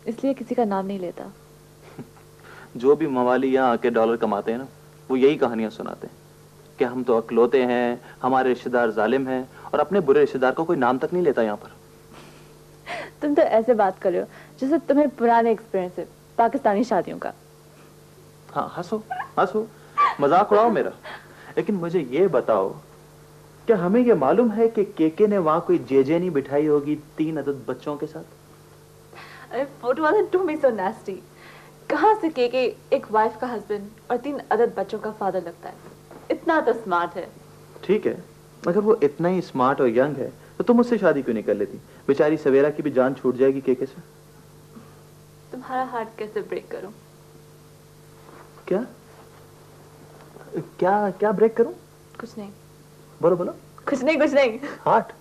इसलिए किसी का नाम नहीं लेता। जो भी मवाली यहाँ आके डॉलर कमाते हैं ना, वो यही कहानियां सुनाते हैं कि हम तो अकलौते हैं, हमारे रिश्तेदार जालिम हैं, और अपने बुरे रिश्तेदार को कोई नाम तक नहीं लेता यहाँ पर। तुम तो ऐसे बात कर रहे हो जैसे तुम्हें पुराने एक्सपीरियंस है पाकिस्तानी शादियों का। हाँ, हंसो हंसो, मजाक उड़ाओ मेरा, लेकिन मुझे ये बताओ, क्या हमें ये मालूम है कि केके ने वहां कोई जेजे नहीं बिठाई होगी 3 अदद बच्चों के साथ? अरे फोटो वाला टू मी सो नास्टी। कहाँ से केके एक वाइफ का हस्बैंड और 3 अदद बच्चों का फादर लगता है? इतना तो स्मार्ट है। ठीक है, मगर वो इतना ही स्मार्ट और यंग है तो तुम उससे शादी क्यों नहीं कर लेती? बेचारी सवेरा की भी जान छूट जाएगी केके से। तुम्हारा हार्ट कैसे ब्रेक करूं? क्या क्या क्या ब्रेक करूं? कुछ नहीं। बोलो बोलो। कुछ नहीं कुछ नहीं। हार्ट।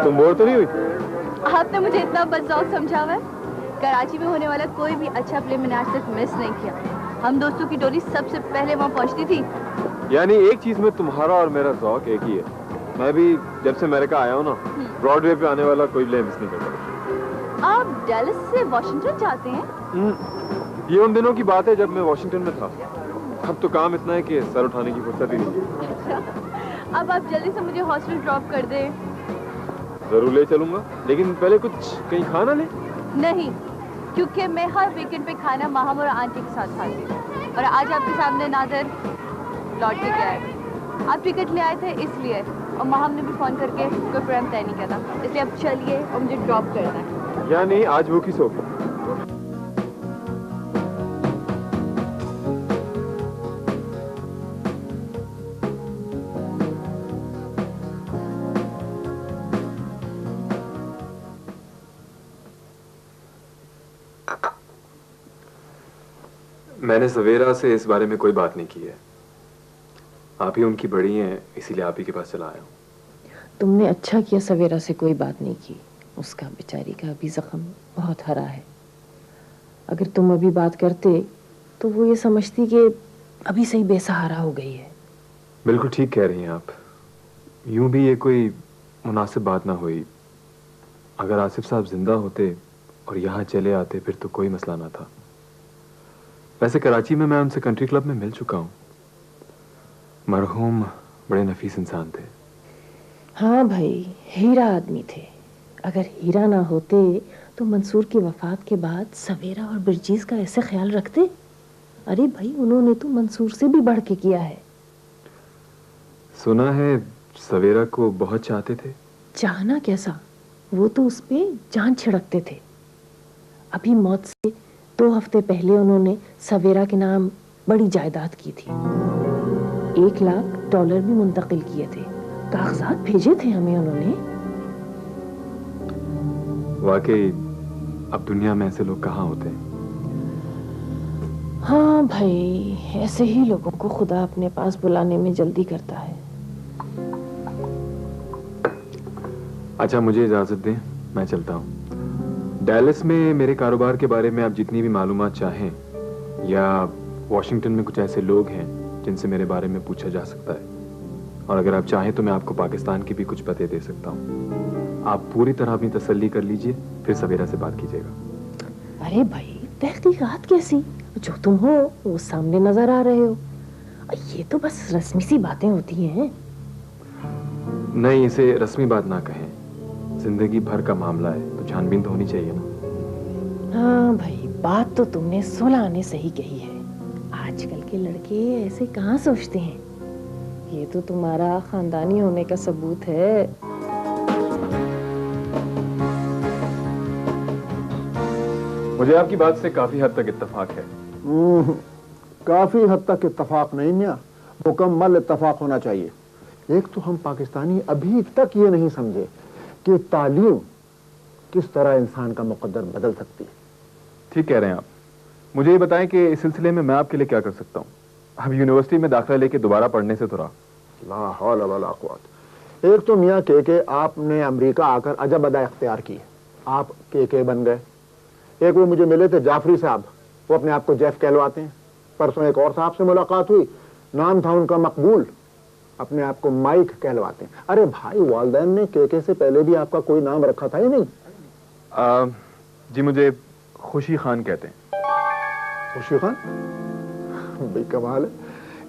तुम बोर तो नहीं हुई? आपने मुझे इतना बदजौक समझा हुआ है। कराची में होने वाला कोई भी अच्छा प्ले मैंने आज तक मिस नहीं किया। हम दोस्तों की टोली सबसे पहले वहाँ पहुँचती थी। यानी एक चीज में तुम्हारा और मेरा ज़ौक एक ही है। मैं भी जब से अमेरिका आया हूँ ना, ब्रॉडवे पे आने वाला कोई प्ले मिस नहीं करता। आप डैलस से वॉशिंगटन जाते हैं? ये उन दिनों की बात है जब मैं वॉशिंगटन में था। अब तो काम इतना है कि सर उठाने की फुर्सत ही नहीं। अच्छा, अब आप जल्दी से मुझे हॉस्टल ड्रॉप कर दें। जरूर ले चलूंगा, लेकिन पहले कुछ कहीं खाना ले। नहीं, क्योंकि मैं हर वीकेंड पे खाना माहम और आंटी के साथ खाती हूँ, और आज आपके सामने नादर लौट के गया है। आप टिकट ले आए थे इसलिए, और माहम ने भी फोन करके कोई प्रोग्राम तय नहीं किया था, इसलिए अब चलिए और मुझे ड्रॉप करना है। यानी आज भूखी सो गई। मैंने सवेरा से इस बारे में कोई बात नहीं की है। आप ही उनकी बड़ी हैं, इसीलिए आप ही के पास चला आया हूँ। तुमने अच्छा किया सवेरा से कोई बात नहीं की। उसका बेचारी का अभी जख्म बहुत हरा है। अगर तुम अभी बात करते तो वो ये समझती कि अभी से ही बेसहारा हो गई है। बिल्कुल ठीक कह रही हैं आप। यूं भी ये कोई मुनासिब बात ना हुई। अगर आसिफ साहब जिंदा होते और यहाँ चले आते फिर तो कोई मसला ना था। वैसे कराची में मैं उनसे कंट्री क्लब में मिल चुका हूँ। मरहूम बड़े नफीस इंसान थे। हाँ भाई, हीरा आदमी थे। अगर हीरा ना होते तो मंसूर की वफात के बाद सवेरा और बिरजीज का ऐसे ख्याल रखते? अरे भाई, उन्होंने तो मंसूर से भी बढ़ के किया है। सुना है सवेरा को बहुत चाहते थे। चाहना कैसा, वो तो उस पे जान छिड़कते थे। अभी मौत से 2 हफ्ते पहले उन्होंने सवेरा के नाम बड़ी जायदाद की थी। $1 लाख भी मुंतकिल किए थे। कागजात भेजे थे हमें उन्होंने। वाकई अब दुनिया में ऐसे लोग कहाँ होते हैं। हाँ भाई, ऐसे ही लोगों को खुदा अपने पास बुलाने में जल्दी करता है। अच्छा, मुझे इजाजत दें, मैं चलता हूँ। डैलस में मेरे कारोबार के बारे में आप जितनी भी मालूमात चाहें, या वॉशिंगटन में कुछ ऐसे लोग हैं जिनसे मेरे बारे में पूछा जा सकता है, और अगर आप चाहें तो मैं आपको पाकिस्तान के भी कुछ पते दे सकता हूँ। आप पूरी तरह अपनी तसल्ली कर लीजिए, फिर सवेरा से बात कीजिएगा। अरे भाई, तहकीकात कैसी? जो तुम हो वो सामने नजर आ रहे हो। ये तो बस रस्मी सी बातें होती हैं। नहीं, इसे रस्मी बात ना कहें। जिंदगी भर का मामला है तो छानबीन तो होनी चाहिए ना। हाँ भाई, बात तो तुमने 16 आने सही कही है। आजकल के लड़के ऐसे कहाँ सोचते हैं। ये तो तुम्हारा खानदानी होने का सबूत है। मुझे आपकी बात से काफी हद तक इत्तेफाक है। काफी हद तक इत्तेफाक नहीं मियां, मुकम्मल इत्तेफाक होना चाहिए। एक तो हम पाकिस्तानी अभी तक ये नहीं समझे कि तालीम किस तरह इंसान का मुकद्दर बदल सकती है। ठीक कह रहे हैं आप। मुझे ये बताएं कि इस सिलसिले में मैं आपके लिए क्या कर सकता हूँ। अब यूनिवर्सिटी में दाखिला लेके दोबारा पढ़ने से तो रहा। ला हौल वला कुव्वत। एक तो मियाँ के आपने अमेरिका आकर अजब अदा इख्तियार की। आप के बन गए। एक वो मुझे मिले थे जाफरी साहब, वो अपने आप को जेफ कहलवाते हैं। परसों एक और साहब से मुलाकात हुई, नाम था उनका मकबूल, अपने आप को माइक कहलवाते हैं। अरे भाई, वालिदैन ने केके से पहले भी आपका कोई नाम रखा था या नहीं? जी मुझे खुशी खान कहते हैं। खुशी खान? भाई कमाल है,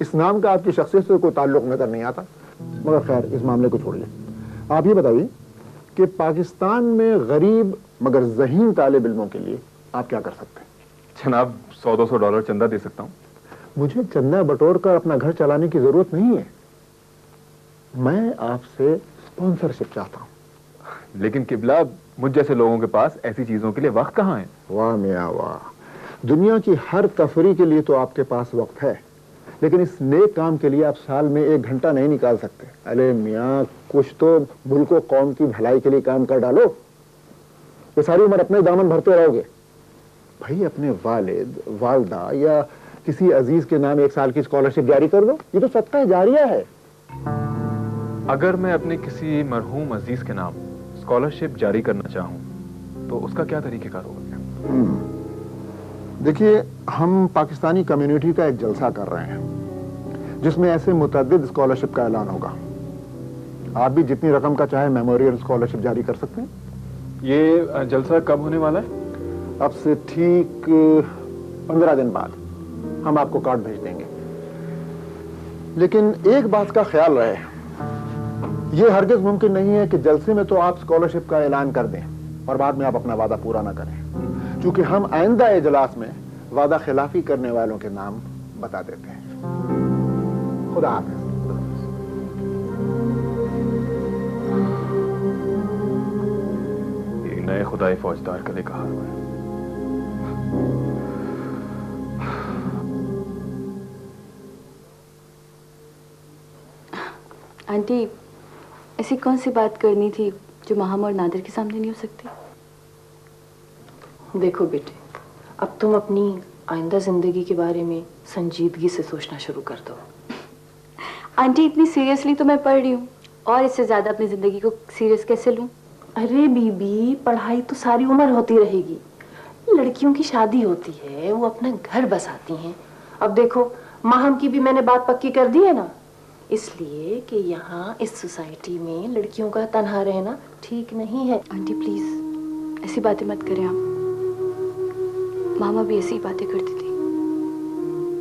इस नाम का आपकी शख्सियत से कोई ताल्लुक नजर नहीं आता। मगर खैर, इस मामले को छोड़िए। आप ये बताइए कि पाकिस्तान में गरीब मगर ज़हीन तालिब इल्मों के लिए आप क्या कर सकते हैं? जनाब, $100-200 चंदा दे सकता हूँ। मुझे चंदा बटोर कर अपना घर चलाने की जरूरत नहीं है, मैं आपसे स्पॉन्सरशिप चाहता हूँ। लेकिन किबला, मुझ जैसे लोगों के पास ऐसी चीजों के लिए वक्त कहाँ है? वाह मियाँ वाह, दुनिया की हर तफरी के लिए तो आपके पास वक्त है, लेकिन इस नेक काम के लिए आप साल में 1 घंटा नहीं निकाल सकते। अरे मियाँ, कुछ तो मुल्क व कौम की भलाई के लिए काम कर डालो। ये सारी उम्र अपने दामन भरते रहोगे? भाई, अपने वालिद वालदा या किसी अजीज के नाम 1 साल की स्कॉलरशिप जारी कर दो, ये तो सदका जारिया है। अगर मैं अपने किसी मरहूम अजीज के नाम स्कॉलरशिप जारी करना चाहूँ तो उसका क्या तरीकेकार होगा? देखिए, हम पाकिस्तानी कम्युनिटी का एक जलसा कर रहे हैं जिसमें ऐसे मुतअद्दिद स्कॉलरशिप का ऐलान होगा। आप भी जितनी रकम का चाहे मेमोरियल स्कॉलरशिप जारी कर सकते हैं। ये जलसा कब होने वाला है? अब से ठीक 15 दिन बाद हम आपको कार्ड भेज देंगे। लेकिन एक बात का ख्याल रहे, यह हरगिज मुमकिन नहीं है कि जलसे में तो आप स्कॉलरशिप का ऐलान कर दें और बाद में आप अपना वादा पूरा ना करें, क्योंकि हम आइंदा इजलास में वादा खिलाफी करने वालों के नाम बता देते हैं। खुदा हाफिज। ये नए खुदाई फौजदार का लेखा हाल है। आंटी, ऐसी कौन सी बात करनी थी जो माहम और नादिर के सामने नहीं हो सकती? देखो बेटे, अब तुम अपनी आइंदा जिंदगी के बारे में संजीदगी से सोचना शुरू कर दो। आंटी, इतनी सीरियसली तो मैं पढ़ रही हूँ, और इससे ज्यादा अपनी जिंदगी को सीरियस कैसे लूँ? अरे बीबी, पढ़ाई तो सारी उम्र होती रहेगी। लड़कियों की शादी होती है, वो अपना घर बसाती हैं। अब देखो, माहम की भी मैंने बात पक्की कर दी है ना, इसलिए कि यहाँ इस सोसाइटी में लड़कियों का तन्हा रहना ठीक नहीं है। आंटी प्लीज ऐसी बातें मत करें आप। मामा भी ऐसी बातें करती थी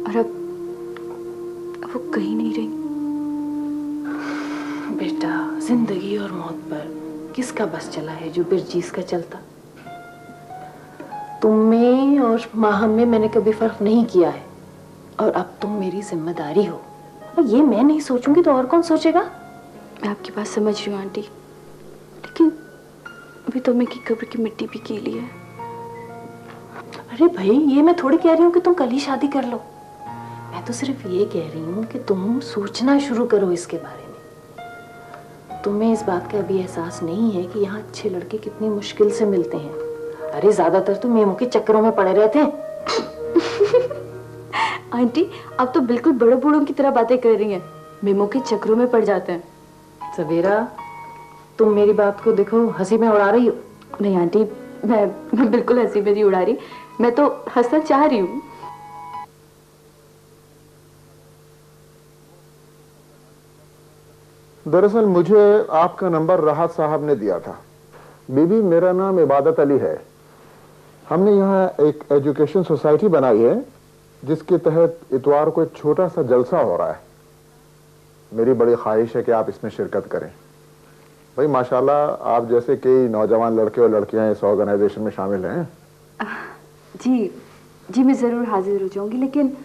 और अब वो कहीं नहीं रही। बेटा, जिंदगी और मौत पर किसका बस चला है जो बिरजीस का चलता? तुम में और माहम में मैंने कभी फर्क नहीं किया है, और अब तुम मेरी जिम्मेदारी हो। ये मैं नहीं सोचूंगी तो और कौन सोचेगा? मैं आपकी बात समझ रही हूँ आंटी, लेकिन अभी तो मैं की कब्र की मिट्टी भी गीली है। अरे भाई, ये मैं थोड़ी कह रही हूँ कि तुम कल ही शादी कर लो। मैं तो सिर्फ ये कह रही हूँ कि तुम सोचना शुरू करो इसके बारे में। तुम्हें इस बात का अभी एहसास नहीं है कि यहाँ अच्छे लड़के कितनी मुश्किल से मिलते हैं। अरे ज्यादातर तो मेमो के चक्करों में पड़े रहते हैं। आंटी, आप तो बिल्कुल बड़े बूढ़ों की तरह बातें कर रही हैं। मेमो के चक्करों में पड़ जाते हैं। सवेरा, तुम मेरी बात को देखो हंसी में उड़ा रही हो। नहीं आंटी, मैं बिल्कुल हंसी में नहीं उड़ा रही, मैं तो हंसना चाह रही हूँ। दरअसल मुझे आपका नंबर राहत साहब ने दिया था। बीबी, मेरा नाम इबादत अली है। हमने यहाँ एक एजुकेशन सोसाइटी बनाई है जिसके तहत इतवार को एक छोटा सा जलसा हो रहा है। मेरी बड़ी ख्वाहिश है कि आप इसमें शिरकत करें। भाई माशाल्लाह, आप जैसे कई नौजवान लड़के और लड़कियां इस ऑर्गेनाइजेशन में शामिल हैं। जी मैं जरूर हाजिर हो जाऊंगी, लेकिन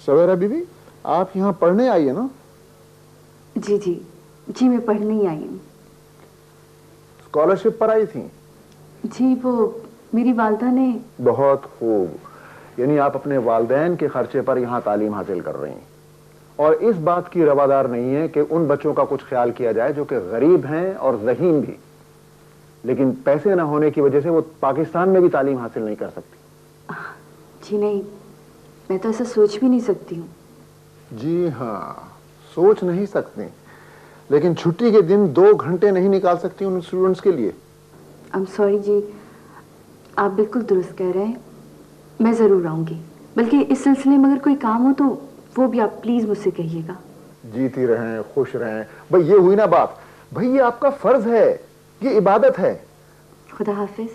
सवेरा बीबी, आप यहाँ पढ़ने आई है ना? जी मैं पढ़ने ही आई हूँ। स्कॉलरशिप पर आई थी? जी, वो मेरी वालदा ने। बहुत खूब, यानी आप अपने वालिदैन के खर्चे पर यहाँ तालीम हासिल कर रही हैं, और इस बात की रवादार नहीं है कि उन बच्चों का कुछ ख्याल किया जाए जो कि गरीब हैं और ज़हीन भी, लेकिन पैसे ना होने की वजह से वो पाकिस्तान में भी तालीम हासिल नहीं कर सकती। जी नहीं, मैं तो ऐसा सोच भी नहीं सकती हूँ। जी हाँ, सोच नहीं सकती, लेकिन छुट्टी के दिन 2 घंटे नहीं निकाल सकती उन स्टूडेंट्स के लिए। I'm sorry जी, आप बिल्कुल दुरुस्त कह रहे हैं, मैं जरूर आऊंगी। बल्कि इस सिलसिले में अगर कोई काम हो तो वो भी आप प्लीज मुझसे कहिएगा। जीती रहें, खुश रहें। भाई ये हुई ना बात। भाई ये आपका फर्ज है, ये इबादत है। खुदा हाफिज।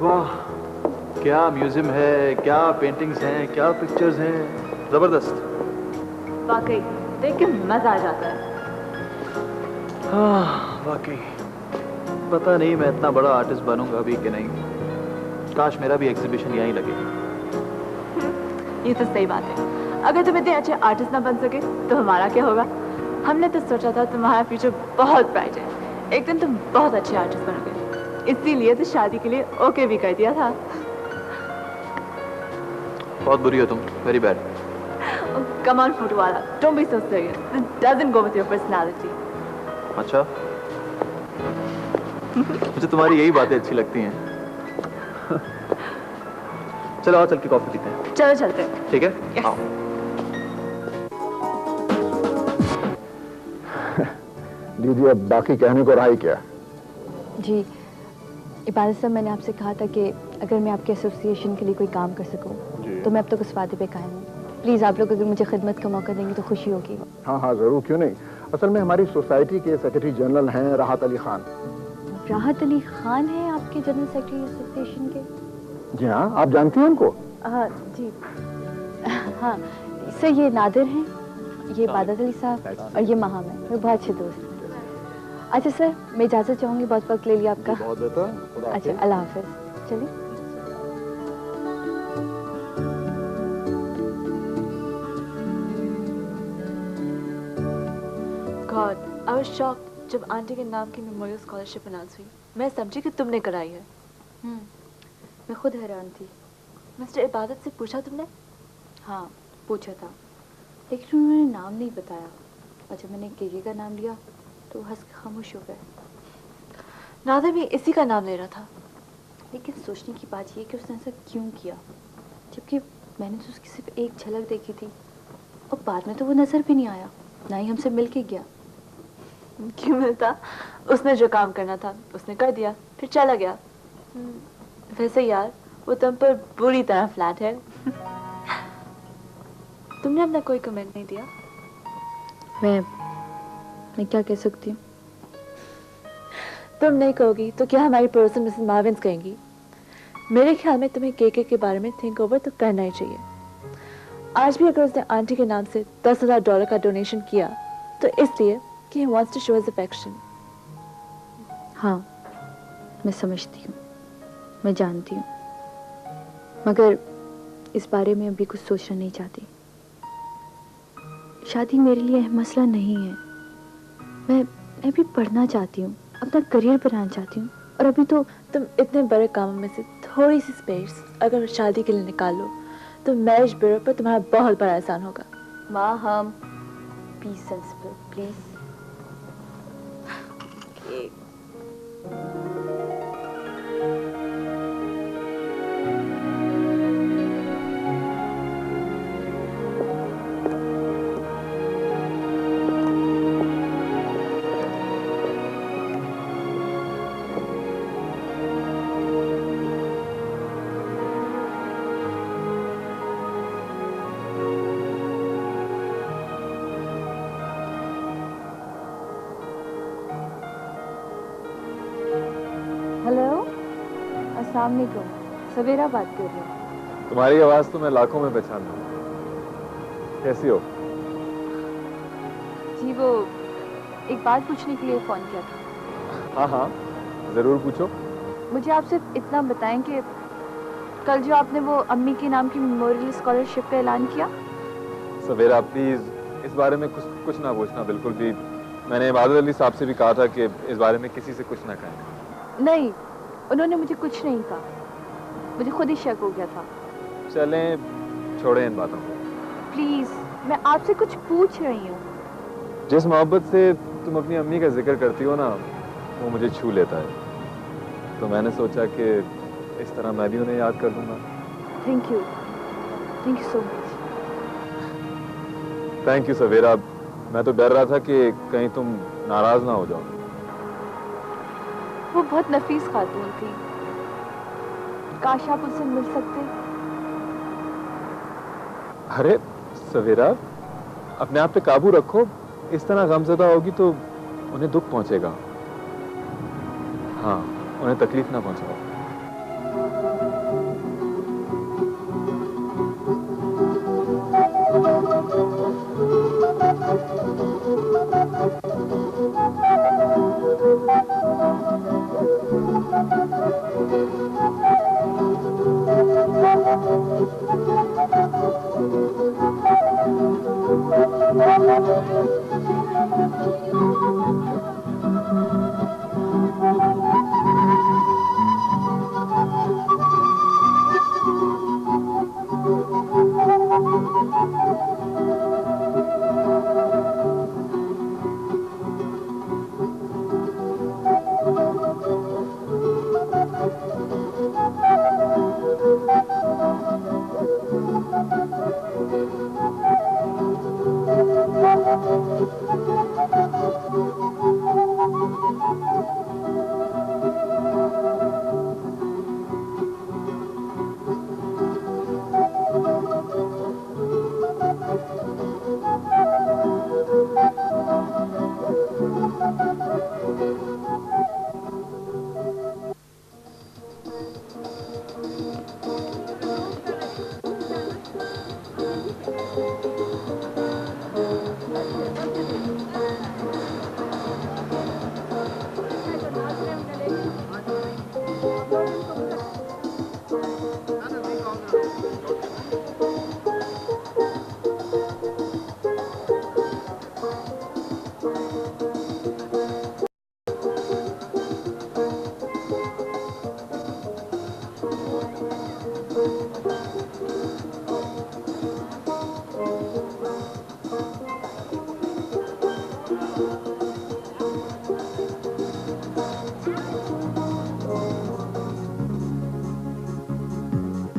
वाह, क्या म्यूजियम है, क्या पेंटिंग्स हैं, क्या पिक्चर्स हैं, जबरदस्त। वाकई देख के मजा आ जाता है। हाँ वाकई, पता नहीं मैं इतना बड़ा आर्टिस्ट बनूंगा भी कि नहीं। काश मेरा भी एग्जीबिशन यहीं लगे। ये तो सही बात है। अगर तुम इतने अच्छे आर्टिस्ट ना बन सके तो हमारा क्या होगा? हमने तो सोचा था तुम्हारा फ्यूचर बहुत ब्राइट है, एक दिन तुम बहुत अच्छे आर्टिस्ट बनोगे, इसीलिए तो शादी के लिए ओके भी कर दिया था। बहुत बुरी हो तुम, very bad. Come on photo वाला, don't be so serious, this doesn't go with your personality. अच्छा, मुझे तुम्हारी यही बातें अच्छी लगती हैं। चलो आओ, चल के कॉफी पीते हैं। चलो चलते हैं। ठीक है, Yes. आओ। दीदी अब बाकी कहने को रहा ही क्या। जी इबादत साहब, मैंने आपसे कहा था कि अगर मैं आपके एसोसिएशन के लिए कोई काम कर सकूं तो मैं अब तक उस वादे पे कायम हूँ। प्लीज़ आप लोग अगर मुझे खिदमत का मौका देंगे तो खुशी होगी। हाँ हाँ जरूर, क्यों नहीं। असल में हमारी सोसाइटी के सेक्रेटरी जनरल हैं राहत अली खान। राहत अली खान है आपके जनरल सेक्रेटरी एसोसिएशन के? जी हाँ, आप जानती हैं उनको? हाँ जी। हाँ सर, ये नादिर हैं, ये इबादत अली साहब और ये महाम है, मेरे बहुत अच्छे दोस्त हैं। अच्छा सर, मैं इजाज़त चाहूँगी, बहुत वक्त ले लिया आपका। बहुत बेहतर। अच्छा, अल्लाह हाफिज। चलिए। God, I was shocked जब आंटी के नाम की मेमोरियल स्कॉलरशिप अनाउंस हुई। मैं समझी कि तुमने कराई है। मैं खुद हैरान थी। मिस्टर इबादत से पूछा तुमने? हाँ पूछा था, लेकिन उन्होंने नाम नहीं बताया, और जब मैंने केके का नाम लिया तो हंस के खामोश हो गए। नादिर भी इसी का नाम ले रहा था। लेकिन सोचने की बात यह कि उसने ऐसा क्यों किया, जबकि मैंने तो उसकी सिर्फ एक झलक देखी थी और बाद में तो वो नजर भी नहीं आया, ना ही हमसे मिल के गया। क्यों मिलता? उसने जो काम करना था उसने कर दिया, फिर चला गया। वैसे यार वो तुम पर बुरी तरह फ्लैट है। तुमने अपना कोई कमेंट नहीं दिया? मैं क्या कह सकती हूँ? तुम नहीं कहोगी तो क्या हमारी पड़ोसन मिसेस मार्विन्स कहेंगी? मेरे ख्याल में तुम्हें केके के बारे में थिंक ओवर तो करना ही चाहिए। आज भी अगर उसने आंटी के नाम से $10,000 का डोनेशन किया तो इसलिए कि he wants to show his affection। हाँ मैं समझती हूँ, मैं जानती हूँ, मगर इस बारे में अभी कुछ सोचना नहीं चाहती। शादी मेरे लिए अहम मसला नहीं है। मैं भी पढ़ना चाहती हूँ, अपना करियर बनाना चाहती हूँ, और अभी तो तुम इतने बड़े कामों में से थोड़ी सी स्पेस अगर शादी के लिए निकाल लो तो मैरिज ब्यूरो पर तुम्हारा बहुत बड़ा एहसान होगा। माँ हम बी सेंसिबल प्लीज। हेलो, अस्सलाम वालेकुम, सवेरा बात कर रही हूँ। तुम्हारी आवाज तो मैं लाखों में पहचान लूं। कैसी हो? जी वो एक बात पूछने के लिए फ़ोन किया था। हाँ हाँ, जरूर पूछो। मुझे आप सिर्फ इतना बताएं कि कल जो आपने वो अम्मी के नाम की मेमोरियल स्कॉलरशिप का ऐलान किया। सवेरा प्लीज इस बारे में कुछ ना पूछना बिल्कुल भी। मैंने इबादत अली साहब से भी कहा था कि इस बारे में किसी से कुछ ना कहें। नहीं, उन्होंने मुझे कुछ नहीं कहा, मुझे खुद ही शक हो गया था। चलें छोड़ें इन बातों को। प्लीज, मैं आपसे कुछ पूछ रही हूँ। जिस मोहब्बत से तुम अपनी अम्मी का जिक्र करती हो ना, वो मुझे छू लेता है। तो मैंने सोचा कि इस तरह मैं भी उन्हें याद कर लूंगा। Thank you so much. Thank you Savera. मैं तो डर रहा था कि कहीं तुम नाराज ना हो जाओ। वो बहुत नफीस खातून थी, काश आप उससे मिल सकते। अरे सवेरा, अपने आप पे काबू रखो। इस तरह गमज़दा होगी तो उन्हें दुख पहुंचेगा। हाँ, उन्हें तकलीफ ना पहुंचाओ।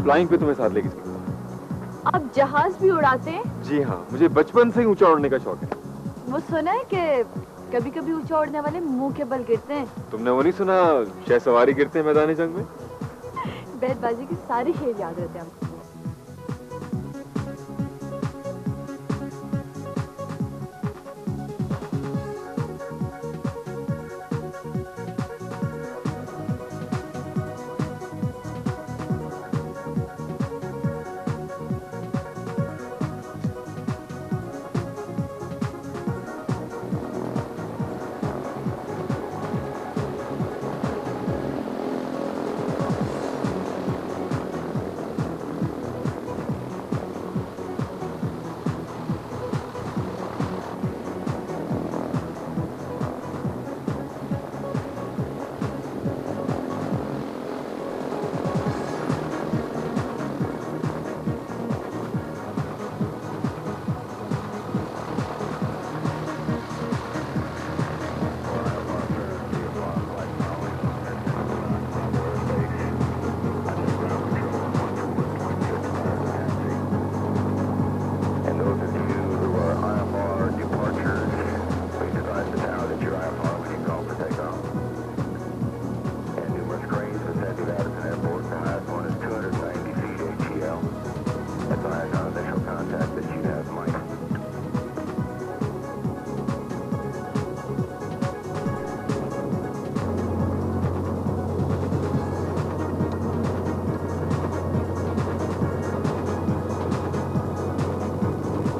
फ्लाइंग पे तुम्हें साथ लेके चलूंगा। आप जहाज भी उड़ाते हैं? जी हाँ, मुझे बचपन से ही ऊंचा उड़ने का शौक है। वो सुना है कि कभी कभी ऊंचा उड़ने वाले मुंह के बल गिरते हैं। तुमने वो नहीं सुना, शह सवारी गिरते हैं मैदानी जंग में? बैतबाजी के सारे खेल याद रहते हैं हमको।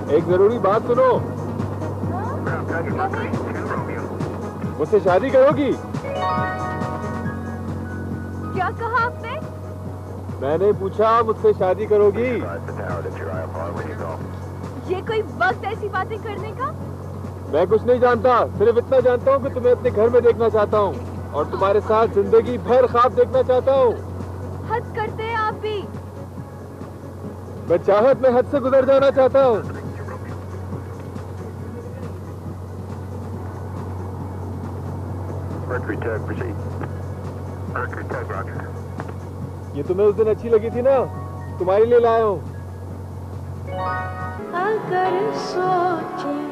एक जरूरी बात सुनो। हाँ? मुझसे शादी करोगी? क्या कहा आपने? मैंने पूछा मुझसे शादी करोगी? ये कोई वक्त ऐसी बातें करने का? मैं कुछ नहीं जानता, सिर्फ इतना जानता हूँ कि तुम्हें अपने घर में देखना चाहता हूँ और तुम्हारे साथ जिंदगी भर ख्वाब देखना चाहता हूँ। हद करते हैं आप भी। मैं चाहत में हद से गुजर जाना चाहता हूँ। ये तुम्हें उस दिन अच्छी लगी थी ना, तुम्हारे लिए लाया हूँ। अगर सोचे